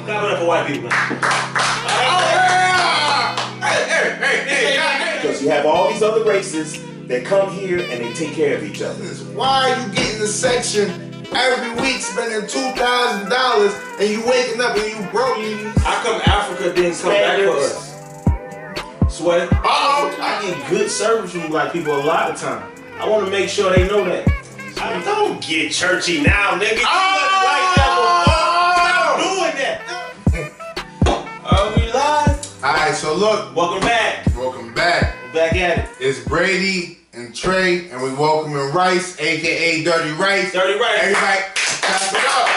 Clap it up for white people, man. Hey. Because you have all these other races that come here and they take care of each other. Why are you getting the section every week spending $2,000 and you waking up and you broke? How come Africa didn't come back for us? Sweat. I get good service from black people a lot of time. I want to make sure they know that. I don't get churchy now, nigga. Stop doing that. Are we live? Alright, so look. Welcome back. Welcome back. We're back at it. It's Brady and Trey, and we welcoming Rice, aka Dirty Rice. Dirty Rice. Everybody, clap it up.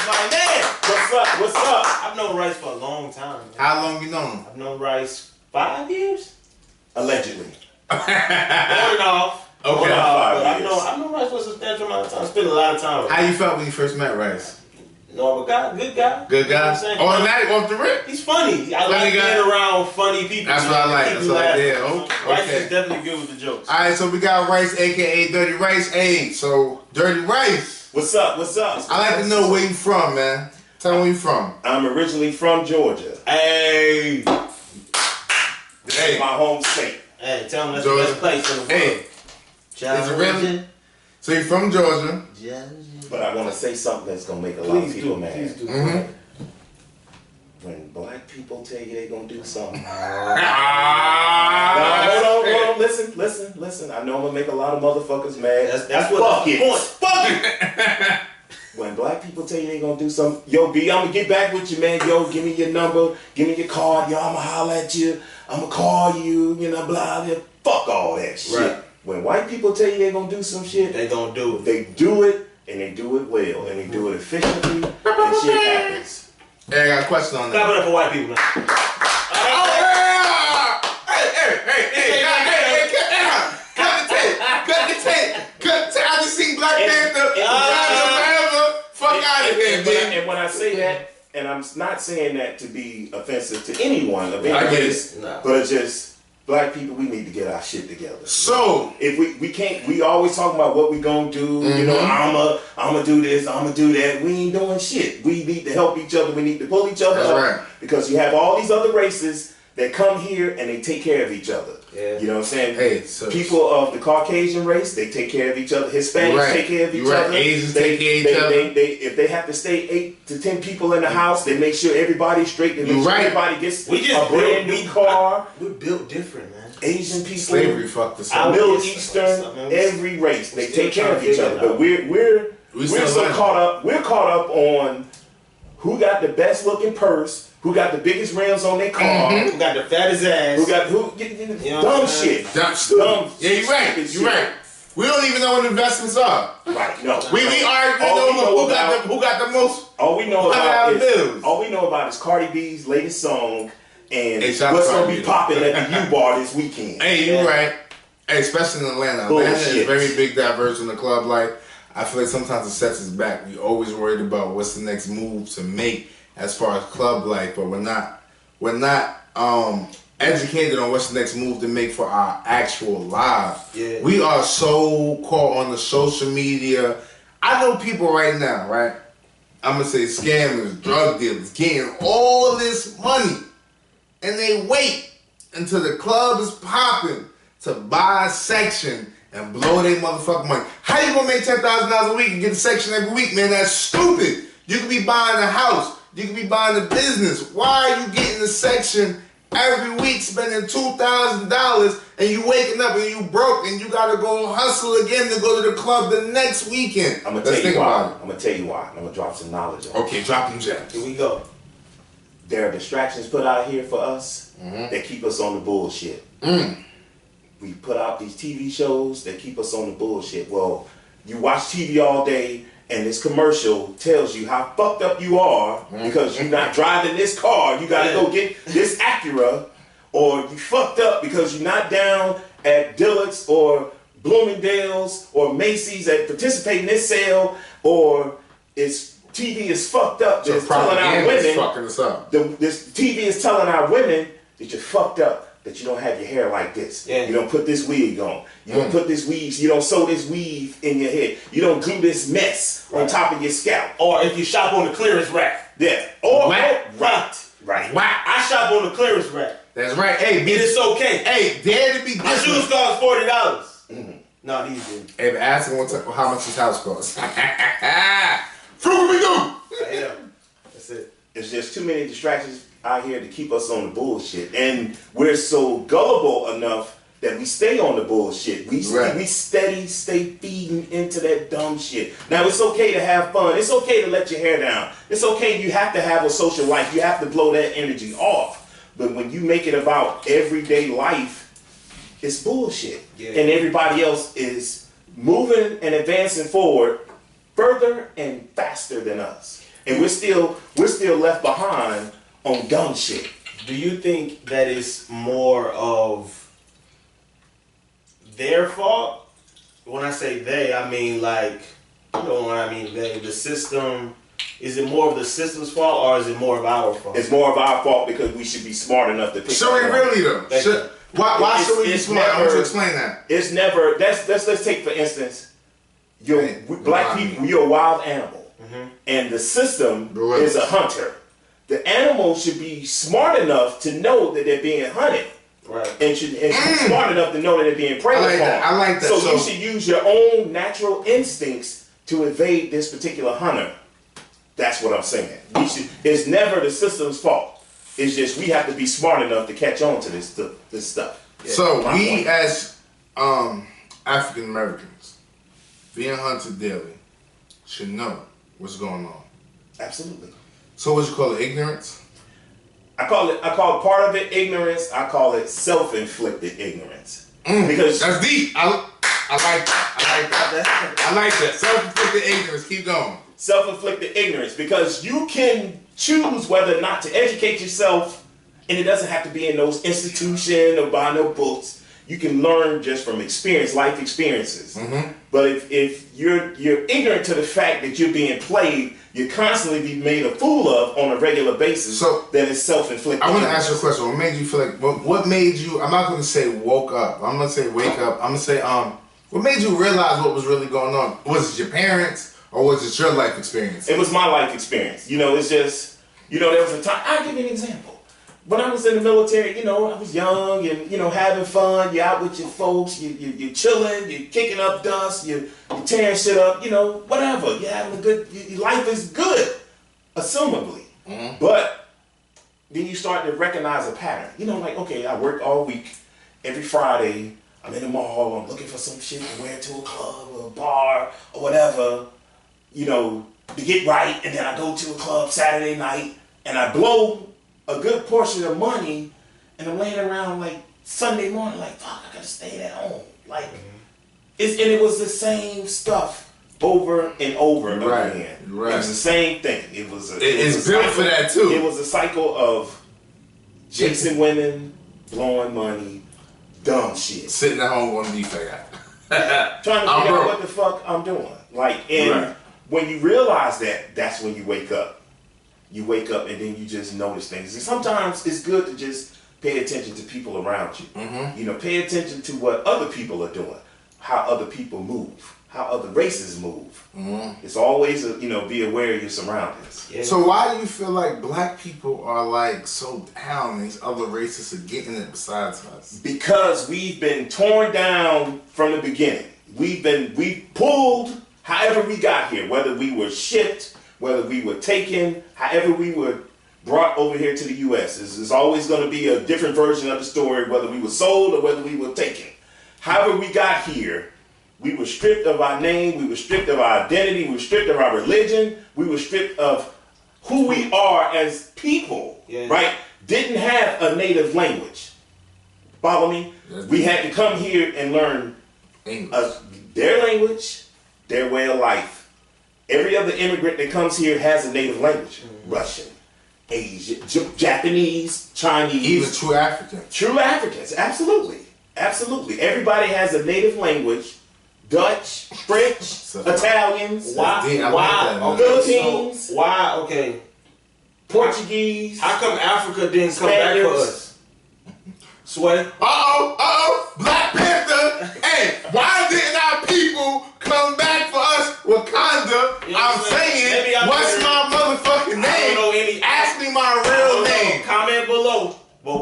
My man. What's up? I've known Rice for a long time. Man. How long you known him? I've known Rice 5 years? Allegedly. On and off. Okay. I've known Rice for a substantial amount of time. Spent a lot of time with him. How you felt when you first met Rice? Normal guy, good guy. Good guy? You know Automatic off the rip? He's funny. I like being around funny people. That's what I like. That's what I did. Rice is definitely good with the jokes. Alright, so we got Rice, aka Dirty Rice. Hey, so Dirty Rice. What's up? I like to know where you from, man. Tell me where you from. I'm originally from Georgia. Hey. This is my home state. Hey, tell them that's Georgia. the best place in the world. Hey. Is it really? So you're from Georgia. But I want to say something that's going to make a lot of people mad. Please do. When black people tell you they're going to do something. Hold on. Listen. I know I'm going to make a lot of motherfuckers mad. That's what the point. Fuck it. When black people tell you they gonna do something, yo, B, I'm gonna get back with you, man. Yo, give me your number, give me your card, yo, I'm gonna holler at you, I'm gonna call you, you know, blah, blah. Fuck all that shit. Right. When white people tell you they gonna do some shit, they gonna do it. They do it, and they do it well, and they do it efficiently, and shit happens. Hey, I got a question on that. Clap it up for white people, man. Cut the tape. I just seen Black Panther. Fuck out of here, man. And when I say that, and I'm not saying that to be offensive to anyone of any I get race, it. but it's just black people, we need to get our shit together. So if we can't, we always talk about what we gonna do. You know, I'ma do this, I'ma do that. We ain't doing shit. We need to help each other. We need to pull each other up. Right. Because you have all these other races that come here and they take care of each other. Yeah. You know what I'm saying? Hey, so people of the Caucasian race, they take care of each other. Hispanics take care of each other. Asians take care of each other. If they have to stay 8 to 10 people in the house, they make sure everybody's straight. They make sure everybody gets a brand new car. We're built different, man. Asian people, slavery fucked us up. Middle Eastern, every race, they take care of each other. But we're so caught up. We're caught up on who got the best looking purse. Who got the biggest rims on their car? Who got the fattest ass? Dumb shit. Dumb. Yeah, you're right. You're right. We don't even know what investments are. Right. No. We argue who got the most. All we know about is Cardi B's latest song and what's gonna be popping at the U-Bar this weekend. Hey, you're right. Hey, especially in Atlanta. Atlanta is very big, diverse in the club life. I feel like sometimes it sets us back. We always worried about what's the next move to make as far as club life, but we're not educated on what's the next move to make for our actual lives. Yeah. We are so caught on the social media. I know people right now, right? I'm gonna say scammers, drug dealers, getting all this money, and they wait until the club is popping to buy a section and blow their motherfucking money. How you gonna make $10,000 a week and get a section every week, man? That's stupid. You could be buying a house. You could be buying a business. Why are you getting a section every week spending $2,000 and you waking up and you broke and you gotta go hustle again to go to the club the next weekend? I'm gonna tell you why. I'm gonna drop some knowledge on it. Okay, drop them gems. Here we go. There are distractions put out here for us that keep us on the bullshit. We put out these TV shows that keep us on the bullshit. Well, you watch TV all day and this commercial tells you how fucked up you are because you're not driving this car. You gotta go get this Acura, or you fucked up because you're not down at Dillard's or Bloomingdale's or Macy's at participate in this sale, or it's TV is fucked up. So that's telling our women, fucking us up. This TV is telling our women that you're fucked up. That you don't have your hair like this. You don't put this wig on. You don't put this weave. You don't sew this weave in your head. You don't glue this mess on top of your scalp. Or if you shop on the clearance rack. Yeah. Right. I shop on the clearance rack. That's right. Hey, it is okay. Hey, dare to be different. My shoes cost $40. No, these didn't. Hey, but ask him how much his house costs. Frugal. Yeah. That's it. There's just too many distractions out here to keep us on the bullshit, and we're so gullible enough that we stay on the bullshit. We stay feeding into that dumb shit. Now, it's okay to have fun. It's okay to let your hair down. It's okay. You have to have a social life. You have to blow that energy off. But when you make it about everyday life, it's bullshit. Yeah. And everybody else is moving and advancing forward further and faster than us. And we're still left behind on dumb shit. Do you think that it's more of their fault? When I say they, I mean like, you know what I mean, they, the system. Is it more of the system's fault or is it more of our fault? It's more of our fault because we should be smart enough to pick up. Should we really though? Why should we be smart? I want to explain that. It's never, let's take for instance, black people, you're a wild animal. And the system is a hunter. The animal should be smart enough to know that they're being hunted. Right. And should be smart enough to know that they're being preyed upon. I like that. So you should use your own natural instincts to evade this particular hunter. That's what I'm saying. It's never the system's fault. It's just we have to be smart enough to catch on to this stuff. Yeah, so we as African Americans, being hunted daily, should know what's going on. Absolutely. So what you call it, ignorance? I call part of it ignorance. I call it self-inflicted ignorance. Because that's deep. I like that. I like that. Self-inflicted ignorance. Keep going. Self-inflicted ignorance, because you can choose whether or not to educate yourself, and it doesn't have to be in those institutions or buy no books. You can learn just from experience, life experiences. But if you're ignorant to the fact that you're being played, you're constantly being made a fool of on a regular basis, so then it's self-inflicted. I want to ask you a question. What made you feel like, what made you, I'm not going to say woke up, I'm going to say wake up, I'm going to say, what made you realize what was really going on? Was it your parents? Or was it your life experience? It was my life experience. You know, it's just, you know, there was a time, I'll give you an example. When I was in the military, you know, I was young and, you know, having fun. You're out with your folks, you're chilling, you're kicking up dust, you're tearing shit up, you know, whatever. You're having a good, your life is good, assumably. But then you start to recognize a pattern. You know, like, okay, I work all week. Every Friday, I'm in the mall, I'm looking for some shit to wear to a club or a bar or whatever, you know, to get right, and then I go to a club Saturday night, and I blow a good portion of money, and I'm laying around like Sunday morning, like, fuck, I gotta stay at home. Like, it was the same stuff over and over and over again. Right. It was the same thing. It's built for that too. It was a cycle of chasing women, blowing money, dumb shit. Sitting at home on the defect. Trying to figure out what the fuck I'm doing. Like, and when you realize that, that's when you wake up. You wake up and then you just notice things. And sometimes it's good to just pay attention to people around you. You know, pay attention to what other people are doing, how other people move, how other races move. It's always, you know, be aware of your surroundings. Yeah. So why do you feel like black people are like so down and these other races are getting it besides us? Because we've been torn down from the beginning. We pulled however we got here, whether we were shipped, whether we were taken, however we were brought over here to the U.S. There's always going to be a different version of the story, whether we were sold or whether we were taken. However we got here, we were stripped of our name, we were stripped of our identity, we were stripped of our religion, we were stripped of who we are as people, right? Didn't have a native language. Follow me? We had to come here and learn their language, their way of life. Every other immigrant that comes here has a native language. Russian, Asian, Japanese, Chinese. Even true Africans. True Africans, absolutely. Absolutely. Everybody has a native language. Dutch, French, Italians, Philippines. Why, okay. Portuguese. How come Africa didn't come back for us? Sweat. Black Panther. Hey, why didn't our people come back for us? Wakanda. You know I'm saying, what's my motherfucking name?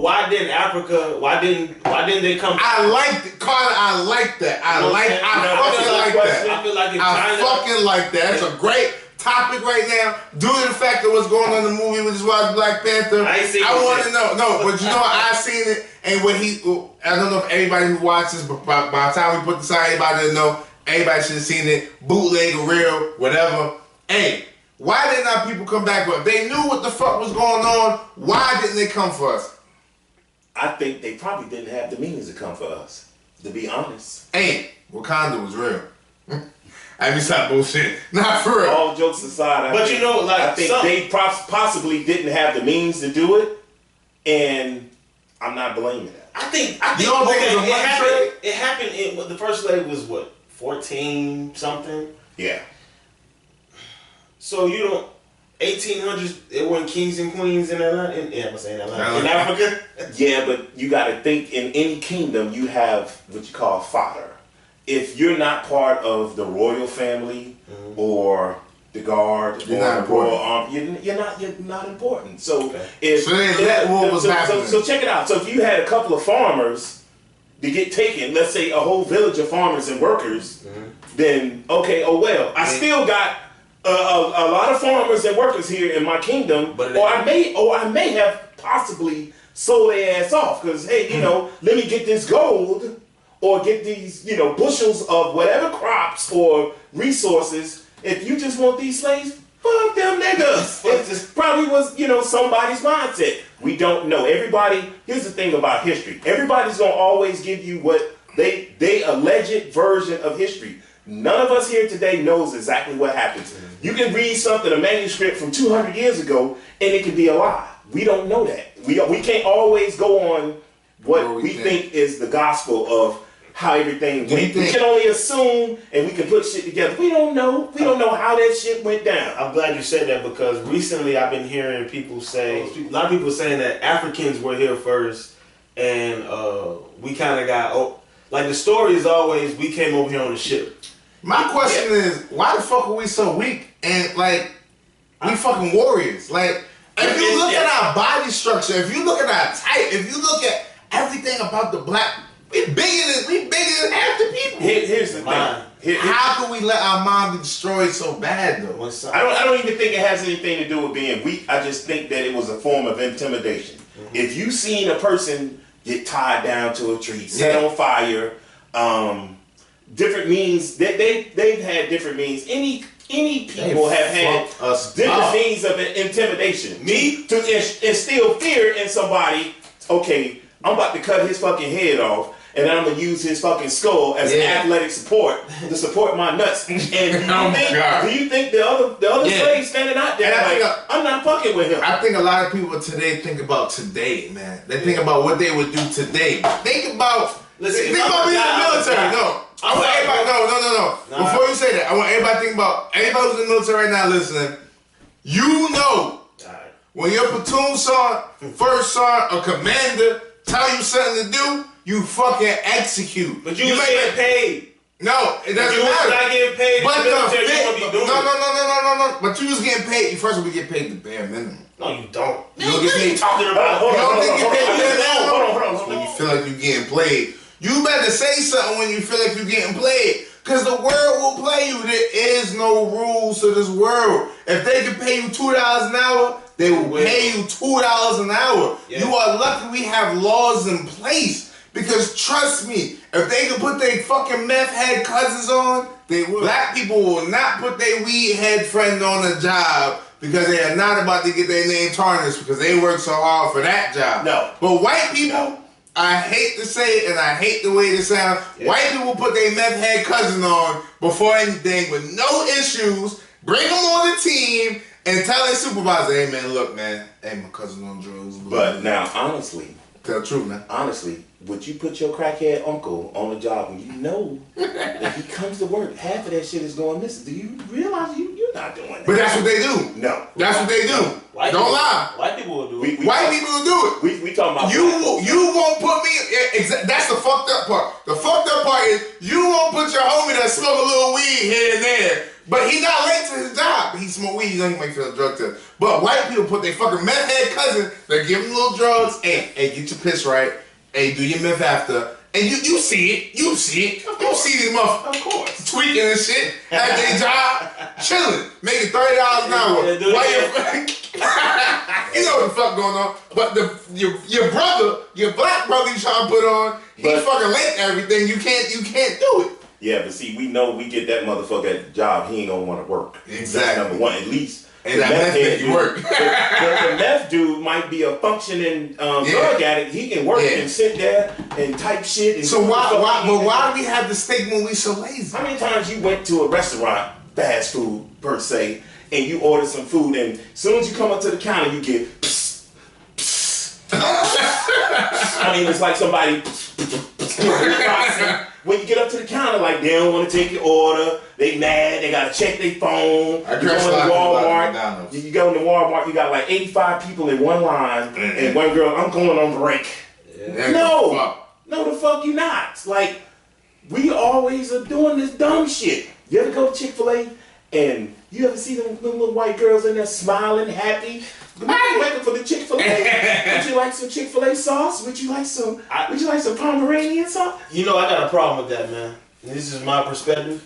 why didn't Africa? Why didn't they come? I like it, Carter. I like that. I fucking like that. I feel like I fucking like that. That's a great topic right now. Due to the fact of what's going on in the movie with this wild Black Panther, I want to know. No, but you know I seen it, and when I don't know if everybody who watches, but by the time we put this out, everybody to know. Everybody should have seen it, bootleg or real, whatever. Hey, why did not people come back? But if they knew what the fuck was going on, why didn't they come for us? I think they probably didn't have the means to come for us, to be honest. Hey, Wakanda was real. I mean, stop bullshit. Not for real. All jokes aside, but you know, like, I think they possibly didn't have the means to do it, and I'm not blaming that. I think you don't think it was a money trade? It happened. The first leg was what, 14 something? Yeah. So you don't 1800s. It wasn't kings and queens in Atlanta. I'm saying Atlanta in Africa. Yeah, but you got to think in any kingdom you have what you call fodder. If you're not part of the royal family or the guard or the royal army, you're not important. So so check it out. So if you had a couple of farmers to get taken, let's say a whole village of farmers and workers, then okay, oh well, I still got a lot of farmers and workers here in my kingdom, or I may have possibly sold their ass off because hey, you know, let me get this gold or get these, you know, bushels of whatever crops or resources. If you just want these slaves, fuck them niggas. It probably was, you know, somebody's mindset. We don't know. Everybody, here's the thing about history. Everybody's gonna always give you what they alleged version of history. None of us here today knows exactly what happens. You can read something, a manuscript from 200 years ago, and it can be a lie. We don't know that. We can't always go on what we think is the gospel of how everything went. We can only assume, and we can put shit together. We don't know. We don't know how that shit went down. I'm glad you said that because recently I've been hearing people say, a lot of people saying that Africans were here first, and we kind of got, like the story is always, we came over here on a ship. My question is, why the fuck are we so weak? And like, we fucking warriors. Like, if you look at our body structure, if you look at our type, if you look at everything about the black, we bigger than half the people. Here's the thing. How can we let our mind be destroyed so bad though? I don't even think it has anything to do with being weak. I just think that it was a form of intimidation. If you seen a person get tied down to a tree, set on fire, different means they've had different means. Any people have had different means of intimidation. To instill fear in somebody. Okay, I'm about to cut his fucking head off, and then I'm gonna use his fucking skull as athletic support to support my nuts. And do you think the other slaves standing out there like, I'm not fucking with him? I think a lot of people today think about today, man. They think about what they would do today. Think about being in the military. No. I want everybody, no. Before you say that, I want everybody to think about everybody who's in the military right now listening. You know, when your platoon sergeant, first sergeant, or commander tell you something to do, you fucking execute. But you ain't getting paid. No, it doesn't matter. You're not getting paid. But no. But you was getting paid. You first would get paid the bare minimum. No, you don't. You don't get paid. Talking about. You don't get paid the bare minimum. Hold on. When you feel like you're getting played. You better say something when you feel like you're getting played. Because the world will play you. There is no rules to this world. If they can pay you $2 an hour, they will pay you $2 an hour. Yeah. You are lucky we have laws in place. Because trust me, if they can put their fucking meth head cousins on, they will. Black people will not put their weed head friend on a job because they are not about to get their name tarnished because they work so hard for that job. No. But white people... I hate to say it, and I hate the way it sounds. Yeah. White people put their meth head cousin on before anything with no issues, bring them on the team, and tell their supervisor, hey, man, look, man, hey, my cousin on drugs. But now, honestly, tell the truth, man. Honestly, would you put your crackhead uncle on the job when you know that he comes to work, half of that shit is going missing? Do you realize you're not doing that? But that's what they do. No. That's what they do. Don't lie. White people will do it. White people will do it. We talking about you won't put me. That's the fucked up part. The fucked up part is you won't put your homie that smoke a little weed here and there But he not late to his job. He smoke weed, he don't make for a drug test. But white people put their fucking meth head cousin, they give him little drugs. Hey, get your piss right. Hey, do your meth after. And you see it. You see it. You see these motherfuckers, of course, tweaking and shit at their job, chilling, making $30 an hour. You know what the fuck going on. But your brother, your black brother you trying to put on, he's fucking late and everything. You can't do it. Yeah, but see, we know we get that motherfucker at the job, he ain't gonna want to work. Exactly. That's number one, at least. And that meth make you work. the meth dude might be a functioning drug addict. He can work and sit there and type shit. And so why do we have the stigma we so lazy? How many times you went to a restaurant, fast food per se, and you order some food, and as soon as you come up to the counter, you get psst, psst. I mean, it's like somebody when you get up to the counter, like they don't want to take your order, they mad, they gotta check their phone. You go in Walmart, you go in the Walmart, you got like 85 people in one line, and one girl, I'm going on break. Yeah. No, the fuck you not. Like, we always are doing this dumb shit. You ever go to Chick-fil-A and you ever see them little white girls in there smiling, happy? Waiting for the Chick-fil-A. Would you like some Chick-fil-A sauce? Would you like some Pomeranian sauce? You know, I got a problem with that, man. This is my perspective.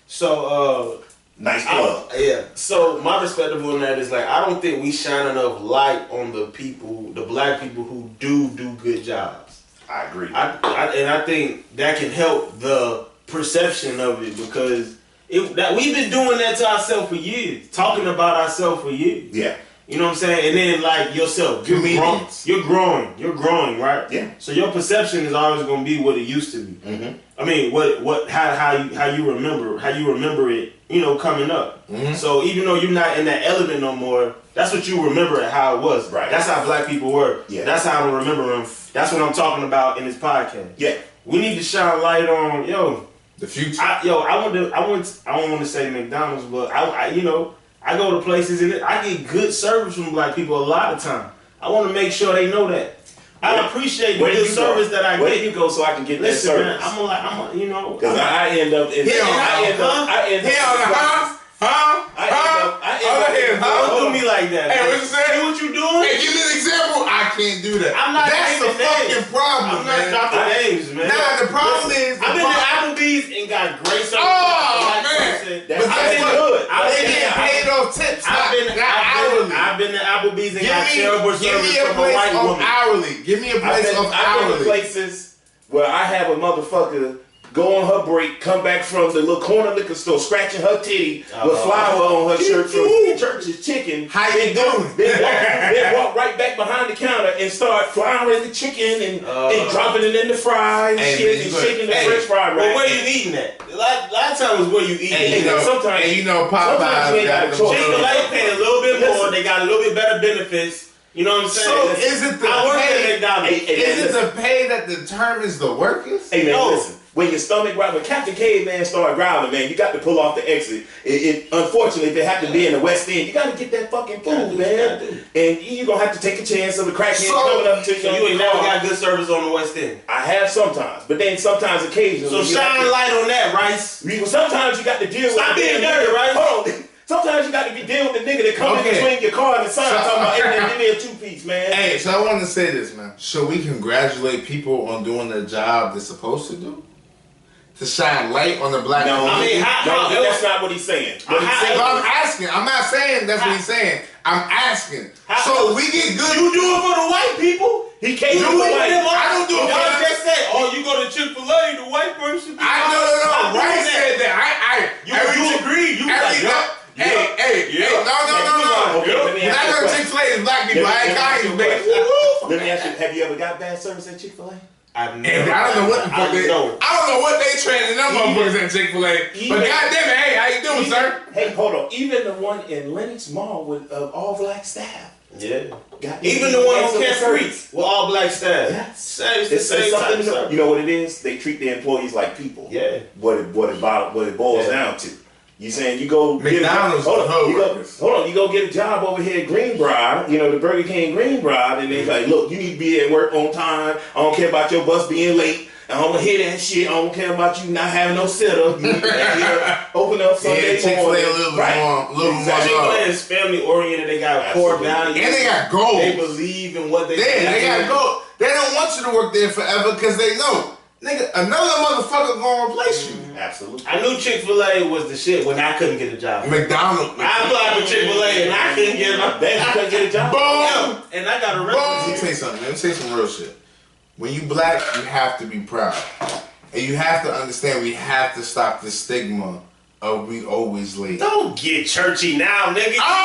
So, nice plug. Yeah. So my perspective on that is like, I don't think we shine enough light on the people, the black people who do good jobs. I agree. I think that can help the perception of it, because we've been doing that to ourselves for years, talking about ourselves for years. Yeah. You know what I'm saying? And then like yourself, you're growing, right? Yeah. So your perception is always going to be what it used to be. Mm-hmm. I mean, how you remember it, you know, coming up. Mm-hmm. So even though you're not in that element no more, that's what you remember it how it was. Right. That's how black people were. Yeah. That's how I remember them. That's what I'm talking about in this podcast. Yeah. We need to shine light on the future. I don't want to say McDonald's, but I go to places and I get good service from black people a lot of time. I want to make sure they know that. I appreciate the good service that I get. Where do you go so I can get that service? Because I end up in Don't do me like that. Hey, what you say? See what you doing? Hey, give me an example. I can't do that. That's the fucking problem, man. I'm not dropping names, man. Nah, the problem is I've been to Applebee's and got great service. Oh man, but that's good. They get paid off tips. I've been to Applebee's and got terrible service from a white woman. Give me a place of hourly. I've been to places where I have a motherfucker go on her break, come back from the little corner liquor store, scratching her titty with flour on her shirt from Church's Chicken. How you doing? Then walk right back behind the counter and start frying the chicken and dropping it in the fries and shit, and shaking the French fry rack. But where you eating at? A lot of times where you eating. Sometimes Popeyes got them. Chick-fil-A pay a little bit more. They got a little bit better benefits. You know what I'm saying? So is it the pay that determines the workers? Hey man, listen. When your stomach growls, when Captain Caveman started growling, man, you got to pull off the exit. Unfortunately, if it have to be in the West End, you got to get that fucking food, man. And you're going to have to take a chance of the crackhead coming up to you. So you ain't never got good service on the West End? I have sometimes, but then sometimes occasionally. So shine light on that, Rice. Sometimes you got to deal with Stop being dirty, Rice. Hold on. Sometimes you got to deal with the nigga that comes in between your car and the sign talking about, give me a two-piece, man. Hey, so I want to say this, man. Should we congratulate people on doing the job they're supposed to do? To shine light on the black people? I mean, that's not what he's saying. I'm asking. I'm not saying that's what he's saying. I'm asking. So we get good. You do it for the white people? He can't do it for white people. I don't do it for y'all just said, you go to Chick-fil-A, the white person. No. Right said that. You agree. You Hey, no. When I go to Chick-fil-A, it's black people. I ain't calling you, baby. Let me ask you, have you ever got bad service at Chick-fil-A? I don't know what the fuck I don't know what they training them motherfuckers at Chick-fil-A. But goddamn it, hey, how you doing, sir? Hey, hold on. Even the one in Lenox Mall with all black staff. Yeah. Even the one on Camp Street with all black staff. Yes. It's the same type of service. You know what it is? They treat their employees like people. Yeah. What it boils down to. You saying you go McDonald's? Hold on, you go get a job over here at Greenbrier, the Burger King Greenbrier, and they like, look, you need to be at work on time. I don't care about your bus being late. I don't hear that shit. I don't care about you not having no setup. You open up Sunday Chick-fil-A a little more. Chick-fil-A is family oriented. They got core values. And they got goals. They believe in what they got goals. They don't want you to work there forever because they know, nigga, another motherfucker gonna replace you. Absolutely. I knew Chick-fil-A was the shit when I couldn't get a job. McDonald's. I applied for Chick-fil-A and I couldn't get a job. Boom. And I got arrested. Let me tell you something. Let me say some real shit. When you black, you have to be proud. And you have to understand we have to stop the stigma of we always late. Don't get churchy now, nigga. You Stop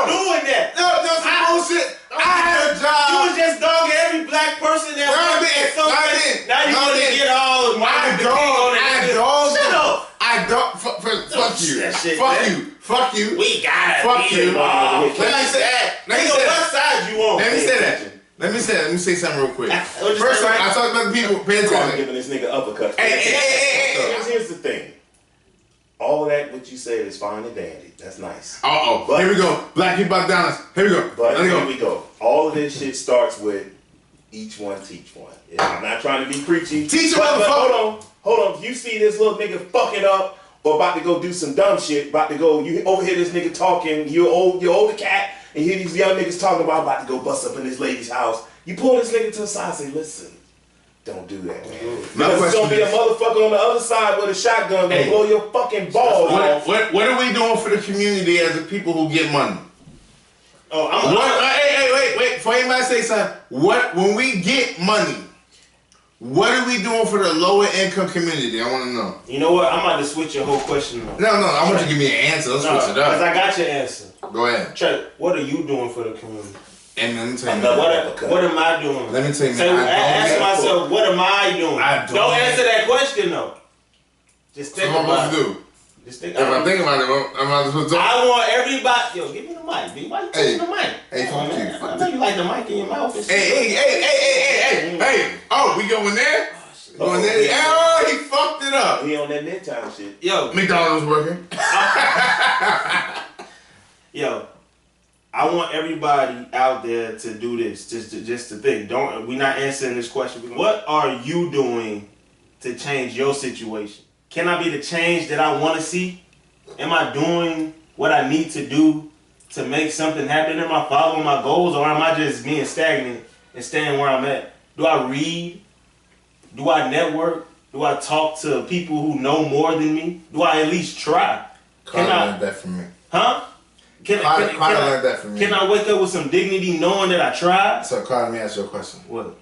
doing that. No, that's some bullshit. I had a job. You was just dogging every black person that Now you want to get all of my dog on it. Shut up. I don't. Fuck you. Fuck you. We gotta fuck you. Let me say that. What side you on? Let me say that. Let me say something real quick. First, I talked about the people paying attention. I'm giving this nigga uppercut. Hey. Here's the thing. All of that, what you said, is fine and dandy. That's nice. But here we go. Black people out down. Here we go. But here we go. All of this shit starts with each one teach one. Yeah, I'm not trying to be preachy. Teach a motherfucker. Hold on. You see this little nigga fucking up or about to go do some dumb shit, you overhear this nigga talking, you older cat, and you hear these young niggas talking about to go bust up in this lady's house. You pull this nigga to the side and say, listen, don't do that, man. Because it's gonna be a motherfucker on the other side with a shotgun gonna blow your fucking balls off. What are we doing for the community as the people who get money? Wait, before anybody say something, when we get money, what are we doing for the lower income community? I want to know. You know what? I'm about to switch your whole question up. No, I want you to give me an answer. Let's switch it up. Because I got your answer. Go ahead. Chuck, what are you doing for the community? And let me tell you, what am I doing? Let me tell you, ask myself, what am I doing? Don't answer that question though. Just think about it. Just think about it. If I think about it, I'm supposed to talk. I want everybody. Yo, give me the mic. Why you touching the mic? Hey, fuck you. I know you like the mic in your mouth. Hey. Oh, we going there? Going there? Oh, he fucked it up. He on that midtown shit. Yo, McDonald's working. Yo. I want everybody out there to do this. Just to think. We're not answering this question. What are you doing to change your situation? Can I be the change that I want to see? Am I doing what I need to do to make something happen? Am I following my goals, or am I just being stagnant and staying where I'm at? Do I read? Do I network? Do I talk to people who know more than me? Do I at least try? Carter learned that from me. Huh? Can I wake up with some dignity knowing that I tried? So, Carter, let me ask you a question. What?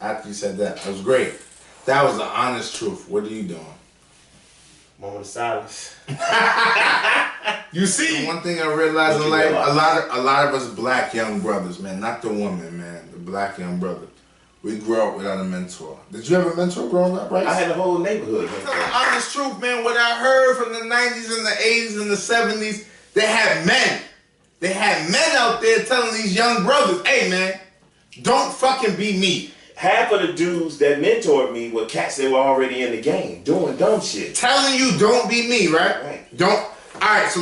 After you said that was great. That was the honest truth. What are you doing? Moment of silence. You see, one thing I realized in life, a lot of us black young brothers, man, not the woman, man, the black young brother, we grew up without a mentor. Did you have a mentor growing up, right? I had the whole neighborhood. That's the honest truth, man. What I heard from the 90s and the 80s and the 70s, they had men. They had men out there telling these young brothers, hey, man, don't fucking be me. Half of the dudes that mentored me were cats that were already in the game, doing dumb shit. Telling you don't be me, right? Right. Don't. All right, so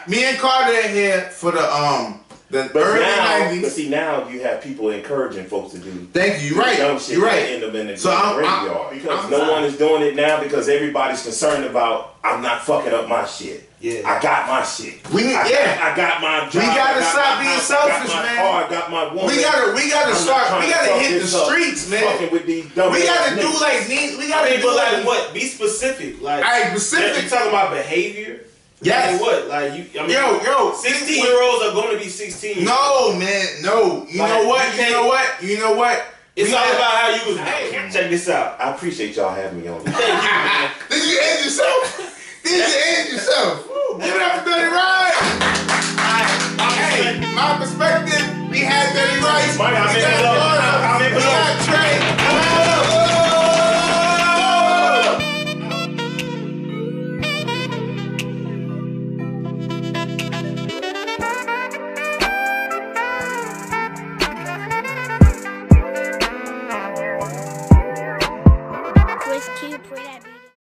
me and Carter are here for the early 90s. But see, now you have people encouraging folks to do. Thank you. You're right. Dumb shit. You're right. End up in the graveyard because no one is doing it now because everybody's concerned about I'm not fucking up my shit. Yeah, I got my shit. I got my job. We gotta stop being selfish, man. I got my woman. We gotta start. We gotta hit the streets, man. Fucking with these dumb. We gotta do like we gotta do like what? Be specific. Like, specific. You talking about behavior? Yes. Like what? Like you? I mean, yo, 16-year-olds are going to be 16. No, man, no. You know what? It's all about how you was. Hey, check this out. I appreciate y'all having me on. Thank you, man. Did you end yourself? Give it up for Dirty Rice. Hey, my perspective, we had Dirty Rice.